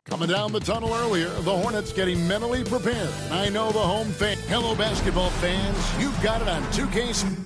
Coming down the tunnel earlier, the Hornets getting mentally prepared. I know the home fan. Hello, basketball fans. You've got it on 2K.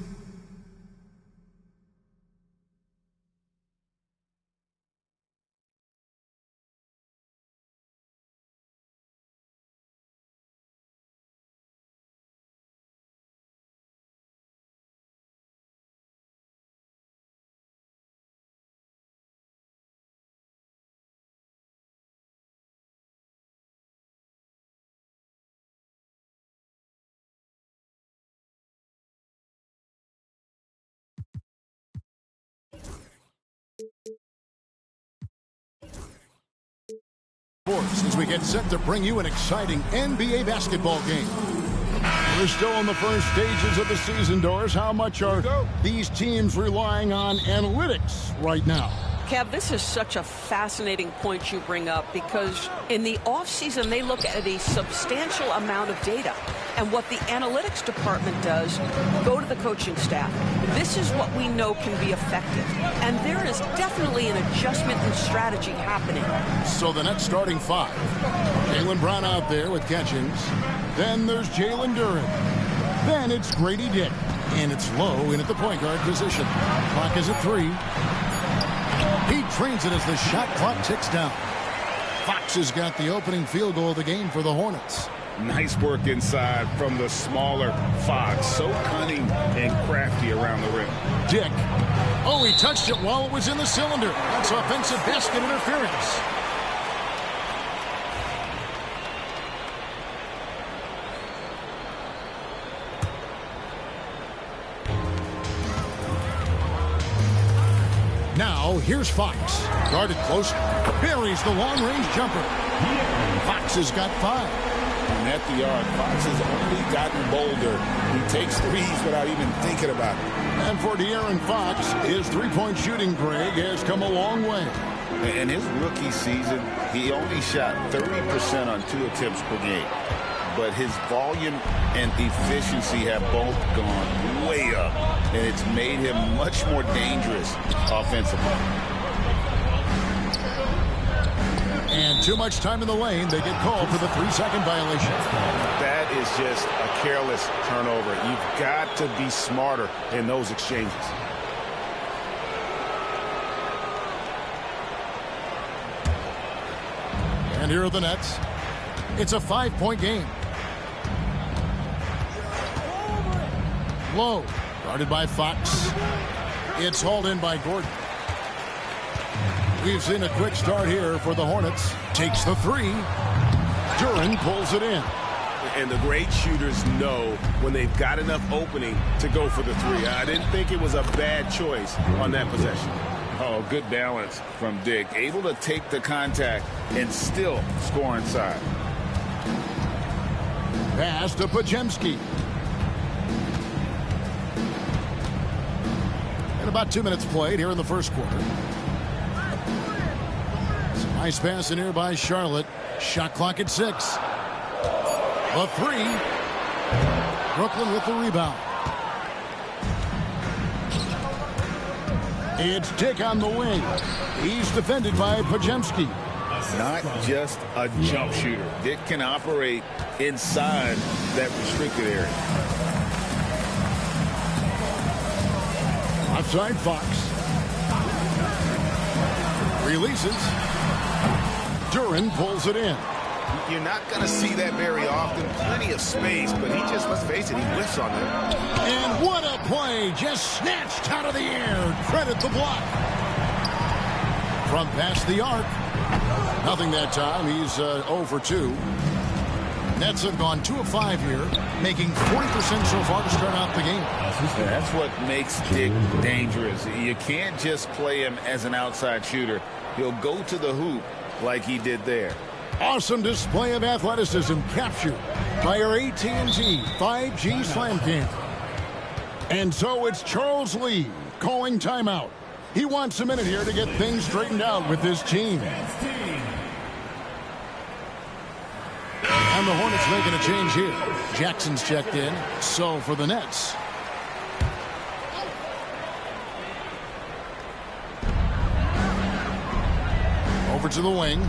As we get set to bring you an exciting NBA basketball game. We're still in the first stages of the season, Doris. How much are these teams relying on analytics right now? Kev, this is such a fascinating point you bring up because in the offseason, they look at a substantial amount of data. And what the analytics department does, go to the coaching staff. This is what we know can be effective. And there is definitely an adjustment in strategy happening. So the Nets starting five. Jaylen Brown out there with Catchings. Then there's Jalen Duren. Then it's Grady Dick. And it's Low in at the point guard position. Clock is at 3. He trains it as the shot clock ticks down. Fox has got the opening field goal of the game for the Hornets. Nice work inside from the smaller Fox. So cunning and crafty around the rim. Dick. Oh, he touched it while it was in the cylinder. That's offensive basket interference. Now, here's Fox. Guarded close. Buries the long-range jumper. Fox has got 5. And at the arc, Fox has only gotten bolder. He takes threes without even thinking about it. And for De'Aaron Fox, his three-point shooting, Greg, has come a long way. In his rookie season, he only shot 30% on 2 attempts per game. But his volume and efficiency have both gone way up. And it's made him much more dangerous offensively. And too much time in the lane. They get called for the 3-second violation. That is just a careless turnover. You've got to be smarter in those exchanges. And here are the Nets. It's a 5-point game. Low, guarded by Fox. It's hauled in by Gordon. We've seen a quick start here for the Hornets. Takes the 3. Duren pulls it in. And the great shooters know when they've got enough opening to go for the 3. I didn't think it was a bad choice on that possession. Oh, good balance from Dick. Able to take the contact and still score inside. Pass to Podziemski. And about 2 minutes played here in the first quarter. Nice pass in here by Charlotte. Shot clock at 6. A 3. Brooklyn with the rebound. It's Dick on the wing. He's defended by Podziemski. Not just a jump shooter. Dick can operate inside that restricted area. Outside Fox. Releases. Duren pulls it in. You're not going to see that very often. Plenty of space, but he just, let's face it, he whiffs on them. And what a play. Just snatched out of the air. Credit the block. From past the arc. Nothing that time. He's 0 for 2. Nets have gone 2 of 5 here, making 40% so far to start out the game. That's what makes Dick dangerous. You can't just play him as an outside shooter. He'll go to the hoop like he did there. Awesome display of athleticism captured by our AT&T 5G Slam Cam. And so it's Charles Lee calling timeout. He wants a minute here to get things straightened out with his team. And the Hornets making a change here. Jackson's checked in. So for the Nets. Over to the wing.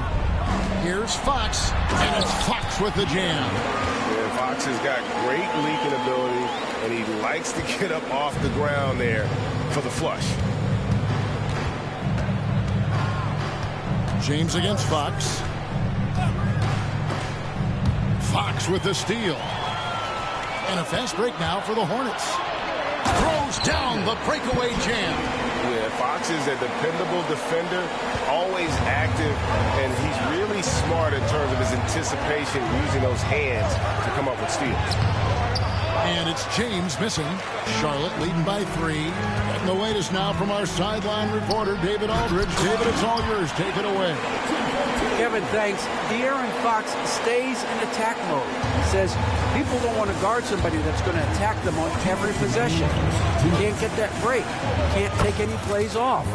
Here's Fox, and it's Fox with the jam. Yeah, Fox has got great leaking ability, and he likes to get up off the ground there for the flush. James against Fox. Fox with the steal. And a fast break now for the Hornets. Throws down the breakaway jam. Yeah, Fox is a dependable defender, always active, and he's really smart in terms of his anticipation, using those hands to come up with steals. And it's James missing. Charlotte leading by 3. Getting the latest now from our sideline reporter, David Aldridge. David, it's all yours. Take it away. Kevin, thanks. De'Aaron Fox stays in attack mode. He says people don't want to guard somebody that's going to attack them on every possession. You can't get that break. You can't take any plays off.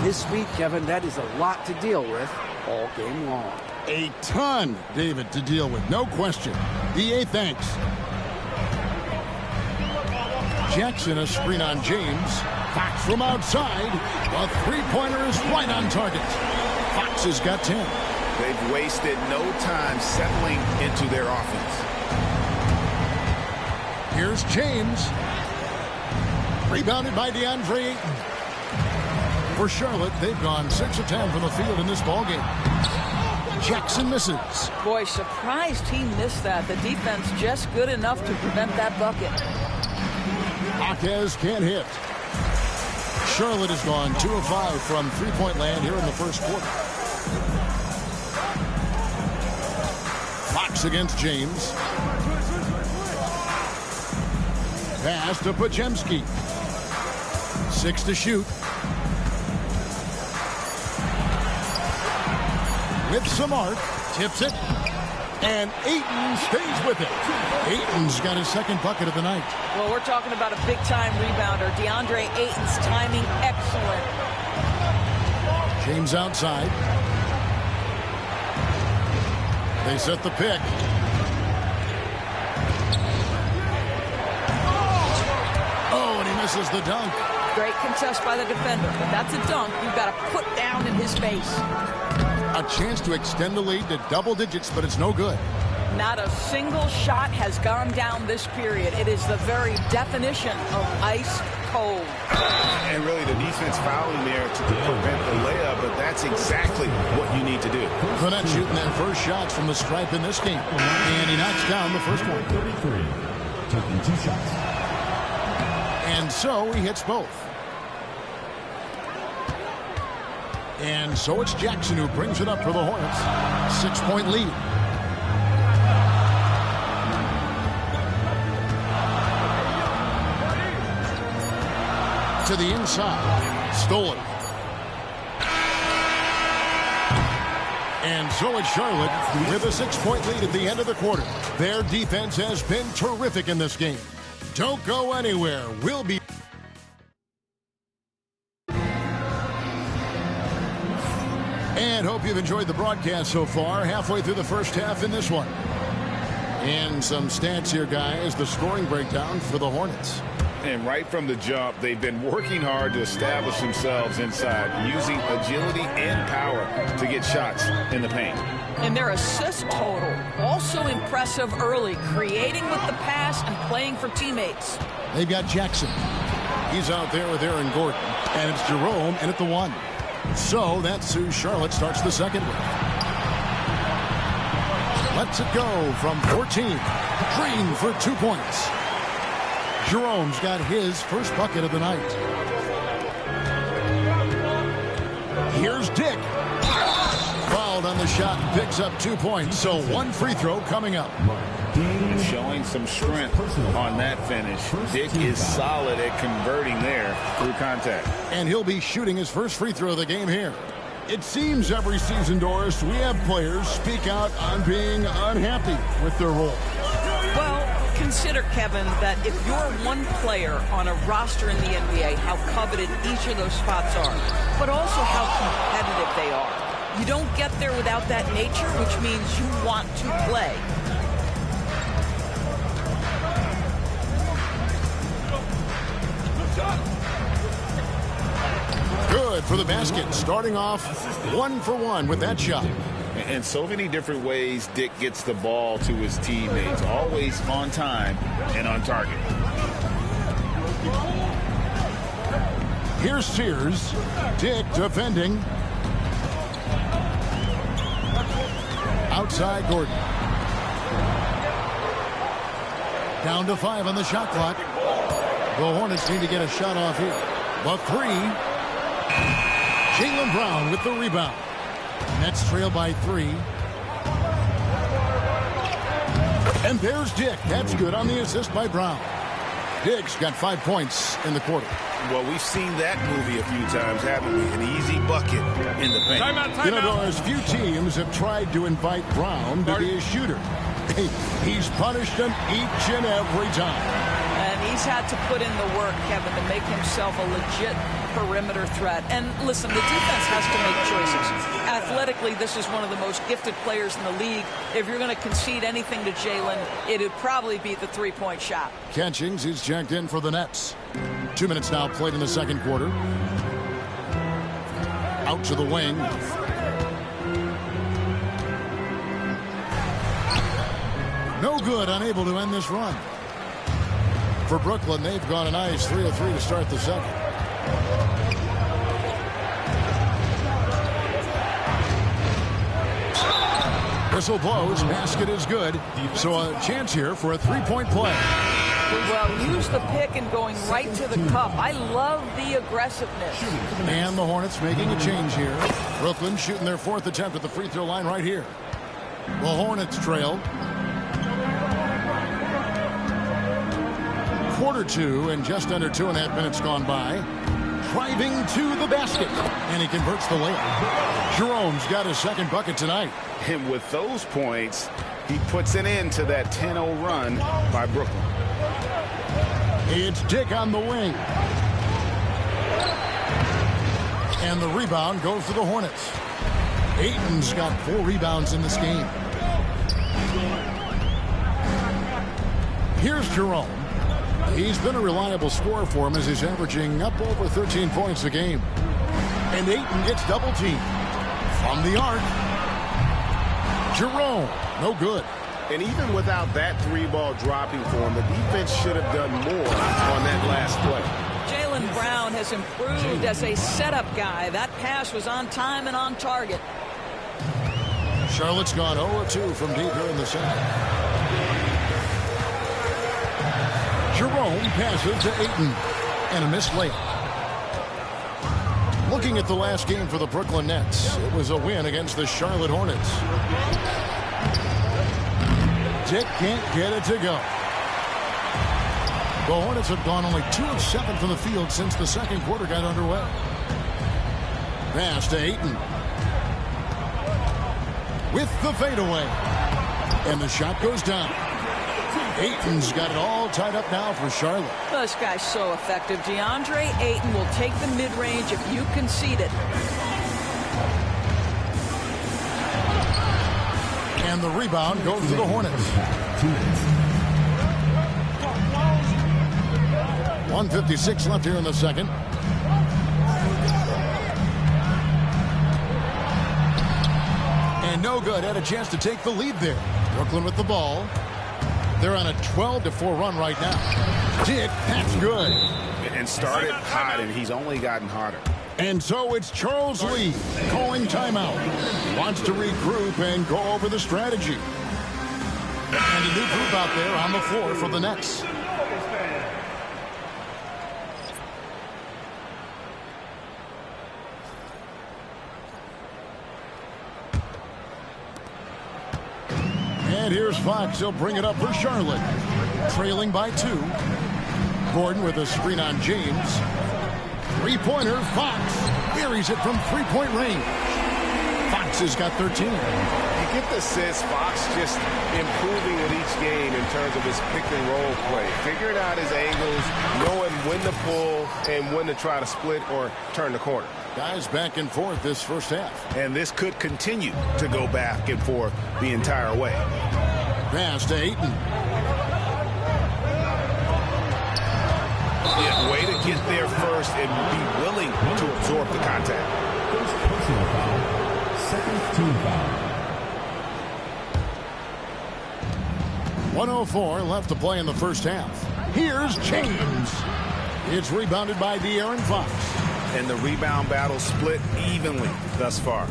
This week, Kevin, that is a lot to deal with all game long. A ton, David, to deal with. No question. DA, thanks. Jackson, a screen on James. Fox from outside. A three-pointer is right on target. Fox has got 10. They've wasted no time settling into their offense. Here's James. Rebounded by DeAndre Ayton. For Charlotte, they've gone 6 of 10 from the field in this ballgame. Jackson misses. Boy, surprised he missed that. The defense just good enough to prevent that bucket. Jaquez can't hit. Charlotte has gone 2 of 5 from three-point land here in the first quarter. Fox against James. Pass to Podziemski. 6 to shoot. With some arc, tips it, and Ayton stays with it. Ayton's got his second bucket of the night. Well, we're talking about a big-time rebounder. DeAndre Ayton's timing excellent. James outside. They set the pick. Oh, and he misses the dunk. Great contest by the defender, but that's a dunk you've got to put down in his face. A chance to extend the lead to double digits, but it's no good. Not a single shot has gone down this period. It is the very definition of ice cold. And really the defense fouling there to prevent the layup, but that's exactly what you need to do. Gwinnett shooting their first shots from the stripe in this game. And he knocks down the first one. 33, taking 2 shots. And so he hits both. And so it's Jackson who brings it up for the Hornets. 6-point lead. To the inside. Stolen. And so it's Charlotte with a 6-point lead at the end of the quarter. Their defense has been terrific in this game. Don't go anywhere. We'll be... And hope you've enjoyed the broadcast so far. Halfway through the first half in this one. And some stats here, guys. The scoring breakdown for the Hornets. And right from the jump, they've been working hard to establish themselves inside, using agility and power to get shots in the paint. And their assist total, also impressive early, creating with the pass and playing for teammates. They've got Jackson. He's out there with Aaron Gordon. And it's Jerome in at the 1. So that's who Charlotte starts the second with. Lets it go from 14. Green for 2 points. Jerome's got his first bucket of the night. Here's Dick. Fouled on the shot and picks up 2 points. So 1 free throw coming up. Showing some strength on that finish. Dick is solid at converting there through contact. And he'll be shooting his first free throw of the game here. It seems every season, Doris, we have players speak out on being unhappy with their role. Well, consider, Kevin, that if you're one player on a roster in the NBA, how coveted each of those spots are, but also how competitive they are. You don't get there without that nature, which means you want to play. Good good for the basket. Starting off 1 for 1 with that shot. And so many different ways Dick gets the ball to his teammates. Always on time and on target. Here's Sears. Dick defending. Outside Gordon. Down to 5 on the shot clock. The Hornets need to get a shot off here. The 3. Jaylen Brown with the rebound. Nets trail by 3. And there's Dick. That's good on the assist by Brown. Dick's got 5 points in the quarter. Well, we've seen that movie a few times, haven't we? An easy bucket in the paint. You know, Doris, few teams have tried to invite Brown to be a shooter. He's punished them each and every time. And he's had to put in the work, Kevin, to make himself a legit perimeter threat. And listen, the defense has to make choices. Athletically, this is one of the most gifted players in the league. If you're going to concede anything to Jaylen, it would probably be the three-point shot. Catchings is checked in for the Nets. 2 minutes now played in the second quarter. Out to the wing. No good, unable to end this run. For Brooklyn, they've gone a nice 3 of 3 to start the second. Whistle blows, basket is good. So a chance here for a three-point play. Well, use the pick and going right to the cup. I love the aggressiveness. And the Hornets making a change here. Brooklyn shooting their 4th attempt at the free throw line right here. The Hornets trail. Quarter 2 and just under 2.5 minutes gone by. Driving to the basket. And he converts the layup. Jerome's got his second bucket tonight. And with those points, he puts an end to that 10-0 run by Brooklyn. It's Dick on the wing. And the rebound goes to the Hornets. Ayton's got 4 rebounds in this game. Here's Jerome. He's been a reliable scorer for him as he's averaging up over 13 points a game. And Ayton gets double teamed. From the arc. Jerome, no good. And even without that 3-ball dropping for him, the defense should have done more on that last play. Jaylen Brown has improved as a setup guy. That pass was on time and on target. Charlotte's gone 0-2 from deep here in the second. Jerome passes to Ayton. And a missed layup. Looking at the last game for the Brooklyn Nets, it was a win against the Charlotte Hornets. Dick can't get it to go. The Hornets have gone only 2 of 7 from the field since the second quarter got underway. Pass to Ayton. With the fadeaway. And the shot goes down. Ayton's got it all tied up now for Charlotte. This guy's so effective. DeAndre Ayton will take the mid-range if you concede it. And the rebound goes to the Hornets. 1:56 left here in the second. And no good. Had a chance to take the lead there. Brooklyn with the ball. They're on a 12-4 run right now. Dick, that's good. And started hot, and he's only gotten hotter. And so it's Charles Lee calling timeout. Wants to regroup and go over the strategy. And a new group out there on the floor for the Nets. And here's Fox. He'll bring it up for Charlotte. Trailing by 2. Gordon with a screen on James. Three-pointer, Fox. Buries it from three-point range. Fox has got 13. You get the sense Fox just improving with each game in terms of his pick-and-roll play. Figuring out his angles, knowing when to pull and when to try to split or turn the corner. Guys back and forth this first half. And this could continue to go back and forth the entire way. Pass to Ayton. Yeah, way to get there first and be willing to absorb the contact. First personal foul. Second team foul. 1:04 left to play in the first half. Here's James. It's rebounded by De'Aaron Fox. And the rebound battle split evenly thus far.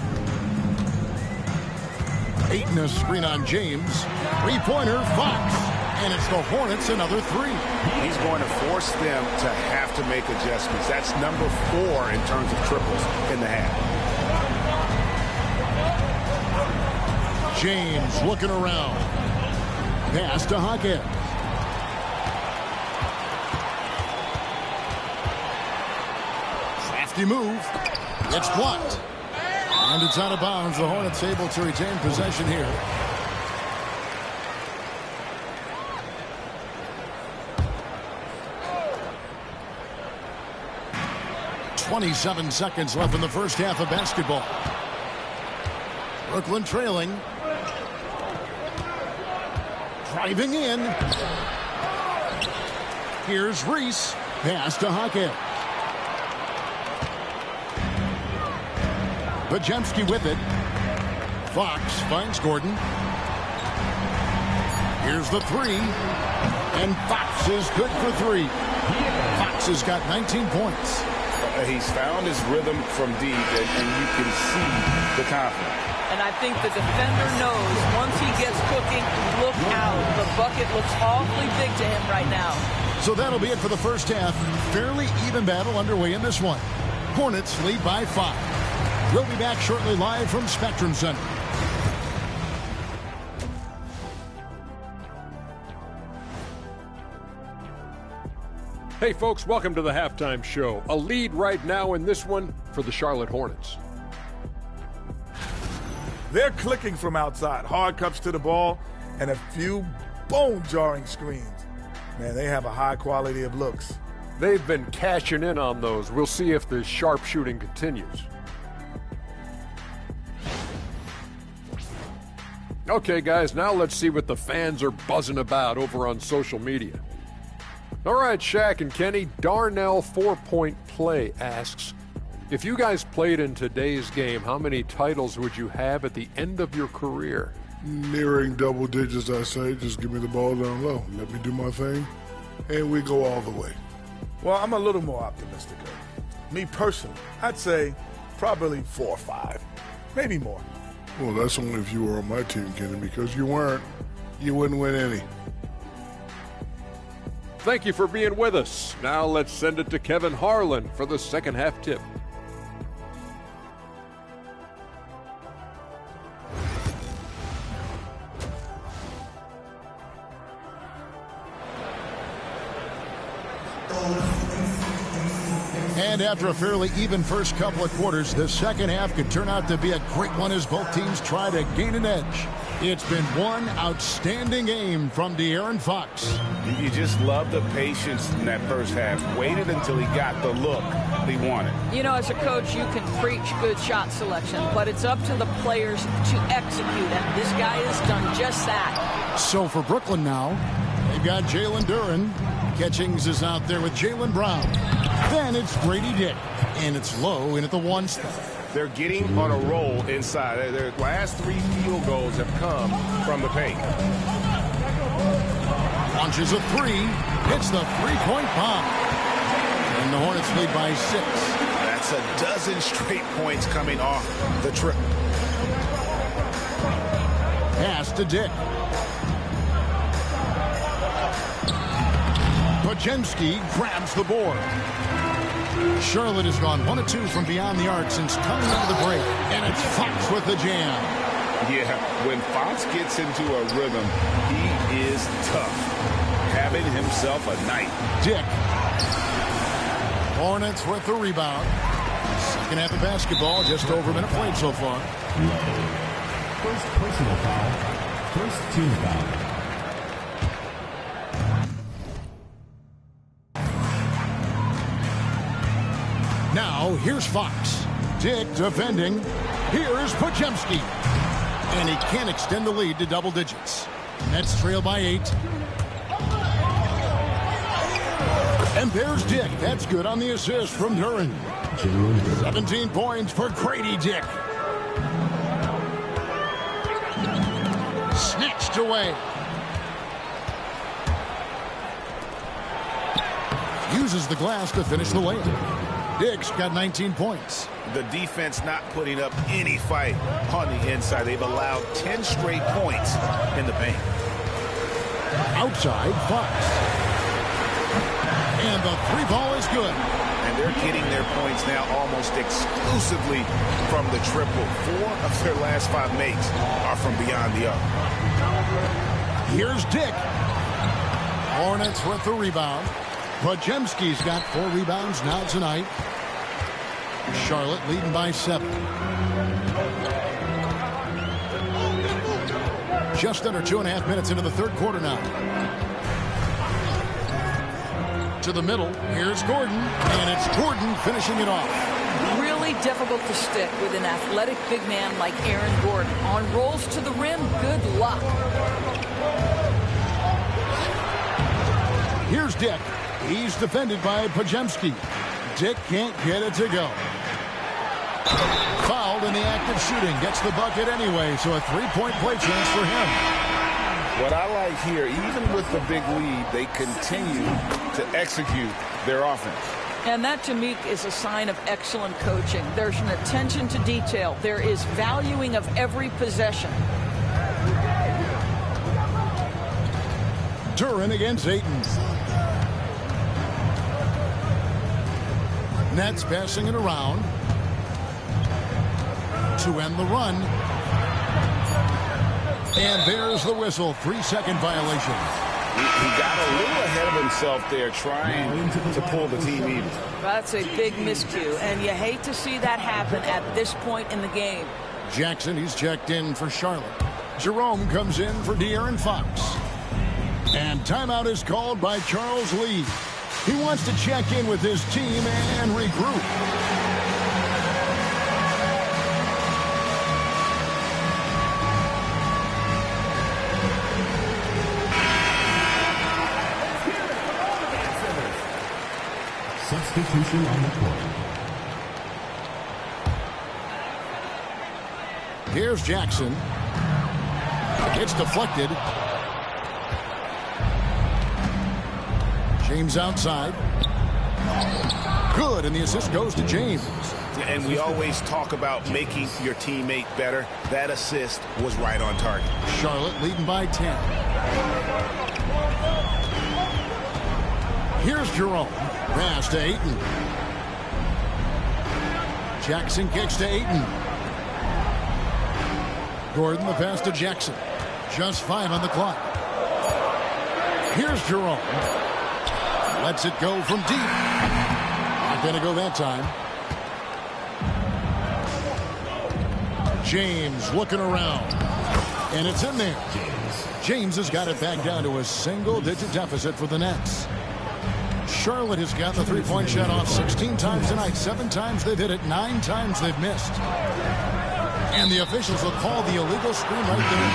Ayton a screen on James. Three-pointer, Fox. And it's the Hornets another three. He's going to force them to have to make adjustments. That's number 4 in terms of triples in the half. James looking around. Pass to Hackett. Crafty move. It's blocked. And it's out of bounds. The Hornets able to retain possession here. .27 seconds left in the first half of basketball. Brooklyn trailing. Driving in. Here's Reese. Pass to Hackett. Podziemski with it. Fox finds Gordon. Here's the three. And Fox is good for three. Fox has got 19 points. He's found his rhythm from deep, and you can see the confidence. And I think the defender knows once he gets cooking, look out. The bucket looks awfully big to him right now. So that'll be it for the first half. Fairly even battle underway in this one. Hornets lead by 5. We'll be back shortly live from Spectrum Center. Hey folks, welcome to the halftime show. A lead right now in this one for the Charlotte Hornets. They're clicking from outside. Hard cuts to the ball and a few bone-jarring screens. Man, they have a high quality of looks. They've been cashing in on those. We'll see if the sharp shooting continues. Okay, guys, now let's see what the fans are buzzing about over on social media. All right, Shaq and Kenny, Darnell 4-Point Play asks, if you guys played in today's game, how many titles would you have at the end of your career? Nearing double digits, I say. Just give me the ball down low. Let me do my thing, and we go all the way. Well, I'm a little more optimistic. Me personally, I'd say probably 4 or 5, maybe more. Well, that's only if you were on my team, Kenny, because you weren't. You wouldn't win any. Thank you for being with us. Now let's send it to Kevin Harlan for the second half tip. And after a fairly even first couple of quarters, the second half could turn out to be a great one as both teams try to gain an edge. It's been one outstanding game from De'Aaron Fox. You just love the patience in that first half. Waited until he got the look he wanted. You know, as a coach, you can preach good shot selection, but it's up to the players to execute, and this guy has done just that. So for Brooklyn now, they've got Jalen Duren. Catchings is out there with Jaylen Brown. Then it's Grady Dick, and it's low in at the 1 spot. They're getting on a roll inside. Their last 3 field goals have come from the paint. Launches a 3, hits the three-point bomb. And the Hornets lead by 6. That's a dozen straight points coming off the trip. Pass to Dick. Podziemski grabs the board. Charlotte has gone 1 of 2 from beyond the arc since coming out of the break. And it's Fox with the jam. Yeah, when Fox gets into a rhythm, he is tough. Having himself a night. Dick. Hornets with the rebound. Second half of basketball, just over a minute played so far. First personal foul. First team foul. Now, here's Fox. Dick defending. Here's Podziemski. And he can't extend the lead to double digits. Nets trail by 8. And there's Dick. That's good on the assist from Duren. 17 points for Grady Dick. Snatched away. Uses the glass to finish the layup. Dick's got 19 points. The defense not putting up any fight on the inside. They've allowed 10 straight points in the paint. Outside, Fox. And the three ball is good. And they're getting their points now almost exclusively from the triple. 4 of their last 5 makes are from beyond the arc. Here's Dick. Hornets with the rebound. Podziemski's got 4 rebounds now tonight. Charlotte leading by 7. Just under 2.5 minutes into the third quarter now. To the middle. Here's Gordon. And it's Gordon finishing it off. Really difficult to stick with an athletic big man like Aaron Gordon. On rolls to the rim, good luck. Here's Dick. He's defended by Podziemski. Dick can't get it to go. Fouled in the act of shooting. Gets the bucket anyway, so a 3-point play chance for him. What I like here, even with the big lead, they continue to execute their offense. And that, to me, is a sign of excellent coaching. There's an attention to detail. There is valuing of every possession. Duren against Ayton. Nets passing it around to end the run. And there's the whistle. 3-second violation. He got a little ahead of himself there trying to pull the team even. That's a big miscue, and you hate to see that happen at this point in the game. Jackson, he's checked in for Charlotte. Jerome comes in for De'Aaron Fox. And timeout is called by Charles Lee. He wants to check in with his team and regroup. Substitution on the court. Here's Jackson. It's deflected. James outside. Good, and the assist goes to James. And we always talk about making your teammate better. That assist was right on target. Charlotte leading by 10. Here's Jerome. Pass to Ayton. Jackson kicks to Ayton. Gordon the pass to Jackson. Just 5 on the clock. Here's Jerome. Lets it go from deep. Not going to go that time. James looking around. And it's in there. James has got it back down to a single-digit deficit for the Nets. Charlotte has got the three-point shot off 16 times tonight. 7 times they've hit it. 9 times they've missed. And the officials will call the illegal screen right there.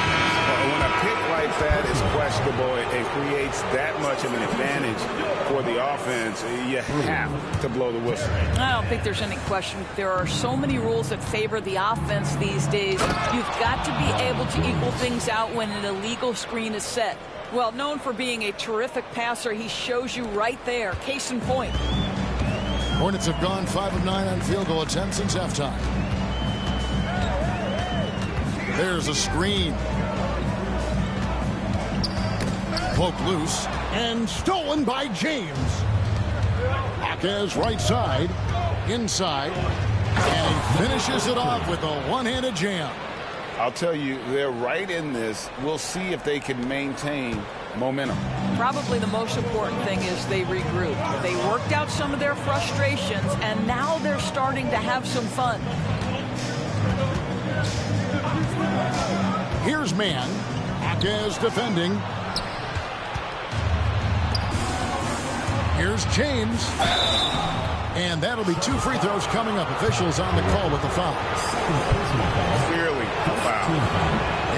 When a pick like that is questionable and creates that much of an advantage for the offense, you have to blow the whistle. I don't think there's any question. There are so many rules that favor the offense these days. You've got to be able to equal things out when an illegal screen is set. Well, known for being a terrific passer, he shows you right there. Case in point. Hornets have gone 5 of 9 on field goal attempts since halftime. There's a screen. Poke loose and stolen by James. Jaquez right side, inside, and he finishes it off with a one-handed jam. I'll tell you, they're right in this. We'll see if they can maintain momentum. Probably the most important thing is they regroup. They worked out some of their frustrations, and now they're starting to have some fun. Here's man. Jaquez defending. Here's James. And that'll be 2 free throws coming up. Officials on the call with the foul. Clearly a foul.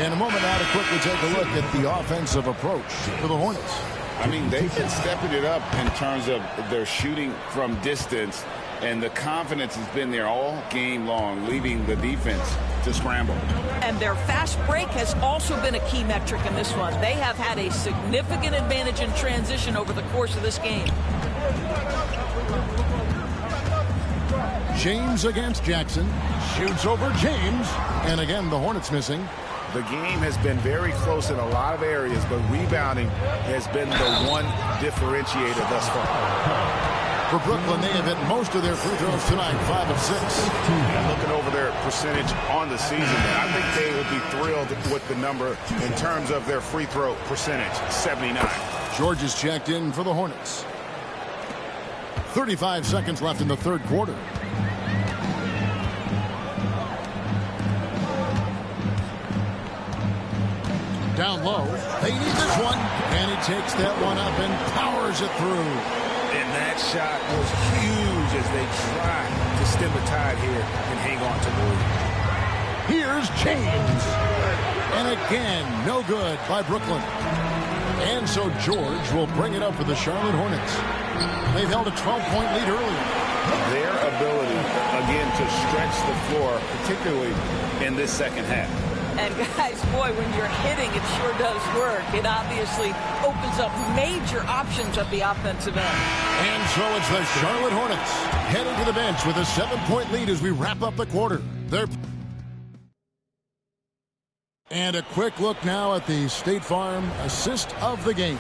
In a moment now to quickly take a look at the offensive approach for the Hornets. I mean, they've been stepping it up in terms of their shooting from distance, and the confidence has been there all game long, leaving the defense to scramble. And their fast break has also been a key metric in this one. They have had a significant advantage in transition over the course of this game. James against Jackson. Shoots over James. And again, the Hornets missing. The game has been very close in a lot of areas, but rebounding has been the one differentiator thus far. For Brooklyn, they have hit most of their free throws tonight, 5 of 6. And looking over their percentage on the season, I think they would be thrilled with the number in terms of their free throw percentage, 79. George is checked in for the Hornets. 35 seconds left in the third quarter. Down low. They need this one. And he takes that one up and powers it through. And that shot was huge as they try to stem the tide here and hang on to the lead. Here's James. And again, no good by Brooklyn. And so George will bring it up for the Charlotte Hornets. They've held a 12-point lead earlier. Their ability, again, to stretch the floor, particularly in this second half. And guys, boy, when you're hitting, it sure does work. It obviously opens up major options at the offensive end. And so it's the Charlotte Hornets heading to the bench with a 7-point lead as we wrap up the quarter. And a quick look now at the State Farm assist of the game.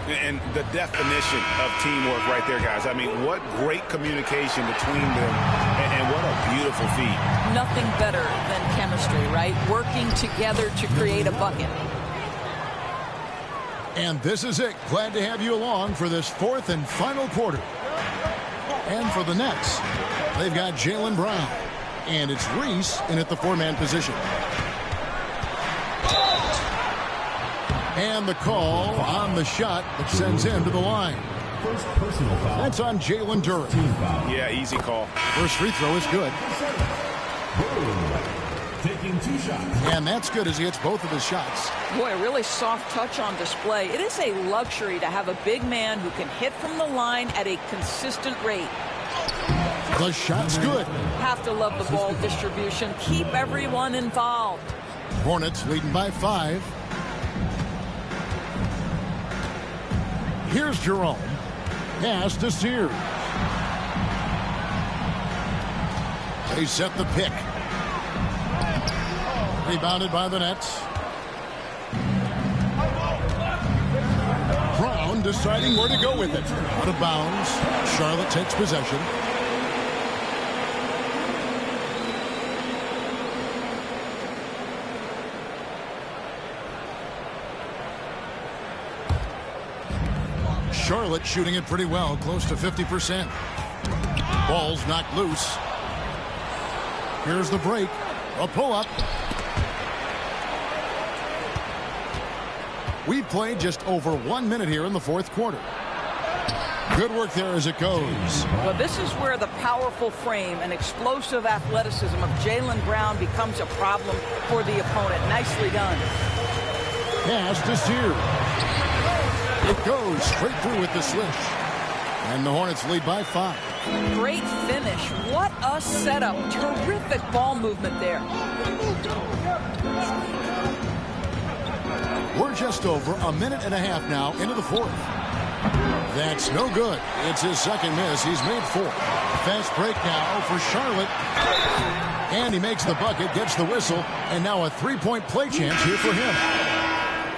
And the definition of teamwork right there, guys. I mean, what great communication between them, and what a beautiful feat. Nothing better than chemistry, right? Working together to create a bucket. And this is it. Glad to have you along for this fourth and final quarter. And for the Nets, they've got Jaylen Brown. And it's Reese in at the 4-man position. And the call on the shot that sends him to the line. First personal foul. That's on Jalen Duren. Team foul. Yeah, easy call. First free throw is good. Taking 2 shots. And that's good as he hits both of his shots. Boy, a really soft touch on display. It is a luxury to have a big man who can hit from the line at a consistent rate. The shot's good. Have to love the ball distribution. Keep everyone involved. Hornets leading by 5. Here's Jerome. Pass to Sears. They set the pick. Rebounded by the Nets. Brown deciding where to go with it. Out of bounds. Charlotte takes possession. Charlotte shooting it pretty well, close to 50%. Ball's knocked loose. Here's the break. A pull-up. We played just over 1 minute here in the fourth quarter. Good work there as it goes. Well, this is where the powerful frame and explosive athleticism of Jaylen Brown becomes a problem for the opponent. Nicely done. Pass to Sears. It goes straight through with the swish. And the Hornets lead by 5. Great finish. What a setup. Terrific ball movement there. We're just over a minute and a half now into the fourth. That's no good. It's his second miss. He's made 4. Fast break now for Charlotte. And he makes the bucket, gets the whistle, and now a 3-point play chance here for him.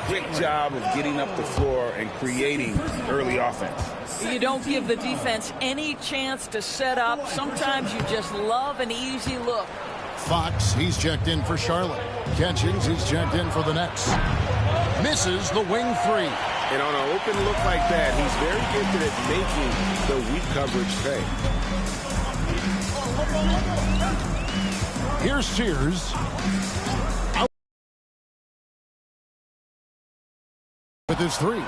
Quick job of getting up the floor and creating early offense. You don't give the defense any chance to set up. Sometimes you just love an easy look. Fox, he's checked in for Charlotte. Catchings, he's checked in for the Nets. Misses the wing 3. And on an open look like that, he's very gifted at making the weak coverage pay. Here's Sears. With his 3.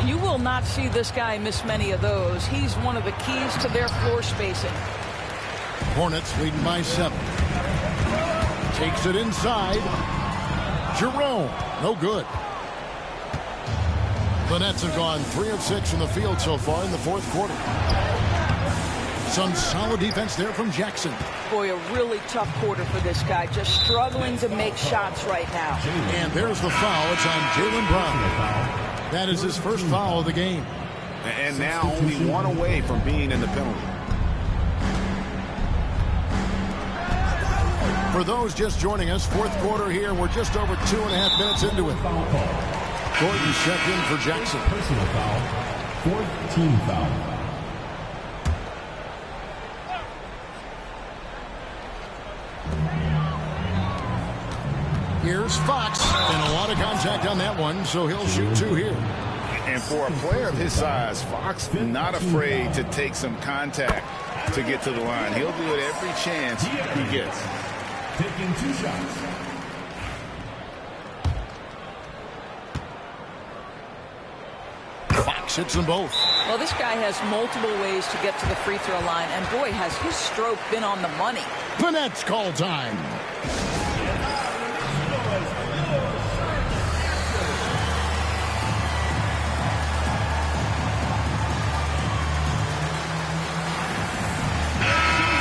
You will not see this guy miss many of those. He's one of the keys to their floor spacing. Hornets leading by 7. Takes it inside. Jerome, no good. The Nets have gone 3 of 6 from the field so far in the fourth quarter. Some solid defense there from Jackson. Boy, a really tough quarter for this guy. Just struggling to make shots right now. And there's the foul. It's on Jaylen Brown. That is his first foul of the game. And now only one away from being in the penalty. For those just joining us, fourth quarter here. We're just over 2.5 minutes into it. Gordon checked in for Jackson. Personal foul. Fourth team foul. Here's Fox. And a lot of contact on that one, so he'll shoot 2 here. And for a player of his size, Fox not afraid to take some contact to get to the line. He'll do it every chance he gets. Taking 2 shots. Fox hits them both. Well, this guy has multiple ways to get to the free throw line, and boy, has his stroke been on the money. The Nets call time.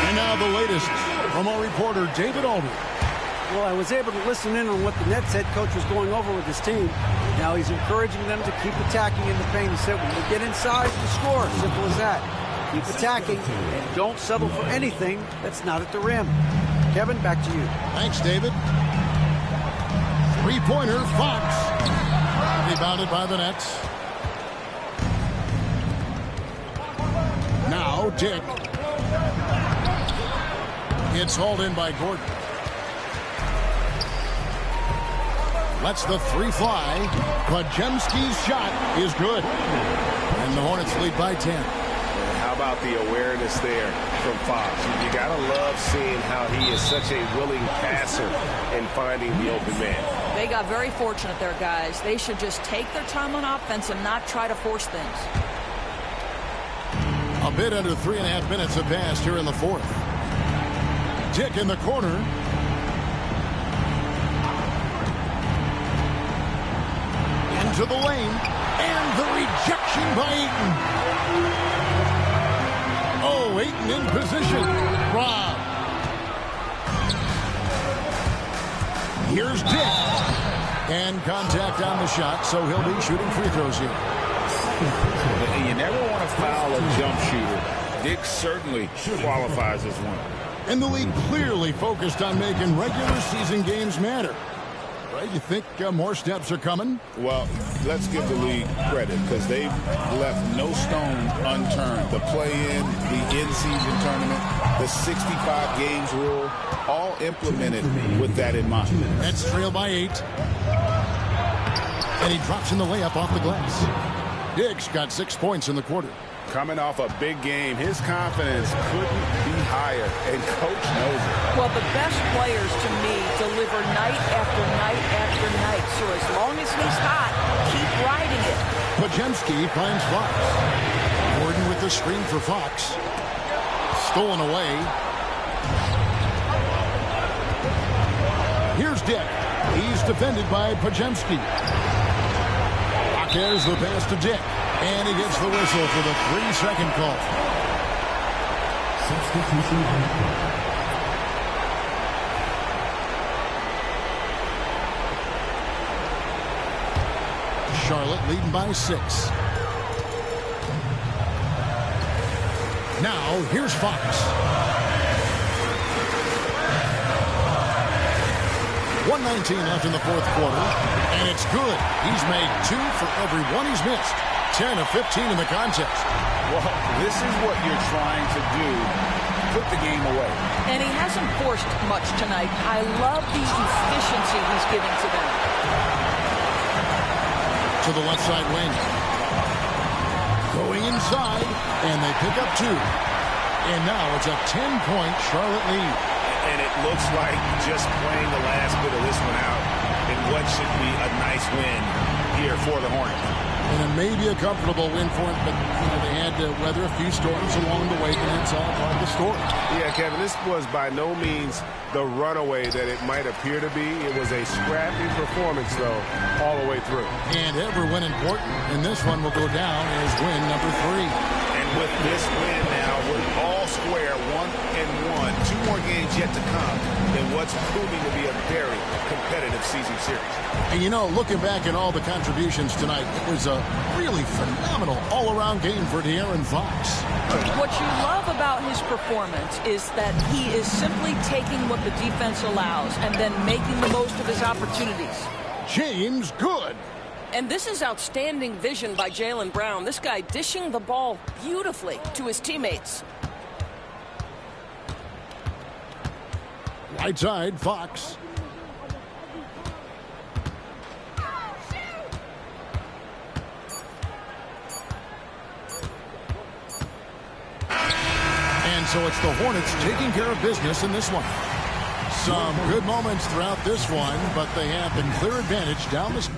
And now the latest from our reporter, David Aldridge. Well, I was able to listen in on what the Nets head coach was going over with his team. Now he's encouraging them to keep attacking in the paint. He said, when we get inside, we score. Simple as that. Keep attacking and don't settle for anything that's not at the rim. Kevin, back to you. Thanks, David. Three-pointer, Fox. Rebounded by the Nets. Now, Dick. It's hauled in by Gordon. Lets the 3 fly. Podziemski's shot is good. And the Hornets lead by 10. How about the awareness there from Fox? You got to love seeing how he is such a willing passer and finding the open man. They got very fortunate there, guys. They should just take their time on offense and not try to force things. A bit under 3.5 minutes have passed here in the fourth. Dick in the corner. Into the lane. And the rejection by Ayton. Oh, Ayton in position. Rob. Here's Dick. And contact on the shot, so he'll be shooting free throws here. You never want to foul a jump shooter. Dick certainly qualifies as one. And the league clearly focused on making regular season games matter. Right? You think more steps are coming? Well, let's give the league credit because they've left no stone unturned. The play-in, the in-season tournament, the 65 games rule, all implemented with that in mind. Nets trail by 8. And he drops in the layup off the glass. Dick's got 6 points in the quarter. Coming off a big game, his confidence couldn't be higher, and Coach knows it. Well, the best players, to me, deliver night after night after night. So as long as he's hot, keep riding it. Podziemski finds Fox. Gordon with the screen for Fox. Stolen away. Here's Dick. He's defended by Podziemski. There's the pass to Dick. And he gets the whistle for the 3-second call. Substitution. Charlotte leading by 6. Now, here's Fox. 1:19 left in the fourth quarter, and it's good. He's made 2 for every one he's missed. 10 of 15 in the contest. Well, this is what you're trying to do. Put the game away. And he hasn't forced much tonight. I love the efficiency he's giving to them. To the left side wing. Going inside, and they pick up 2. And now it's a 10-point Charlotte lead. And it looks like just playing the last bit of this one out in what should be a nice win here for the Hornets. And it may be a comfortable win for them, but they had to weather a few storms along the way, and that's all part of the story. Yeah, Kevin, this was by no means the runaway that it might appear to be. It was a scrappy performance, though, all the way through. And every win important, and this one will go down as win number 3. And with this win now, we're all square, 1-1. 2 more games yet to come in what's proving to be a very competitive season series. And looking back at all the contributions tonight, it was a really phenomenal all-around game for De'Aaron Fox. What you love about his performance is that he is simply taking what the defense allows and then making the most of his opportunities. James Good. And this is outstanding vision by Jaylen Brown. This guy dishing the ball beautifully to his teammates. Right side, Fox. And so it's the Hornets taking care of business in this one. Some good moments throughout this one, but they have the clear advantage down the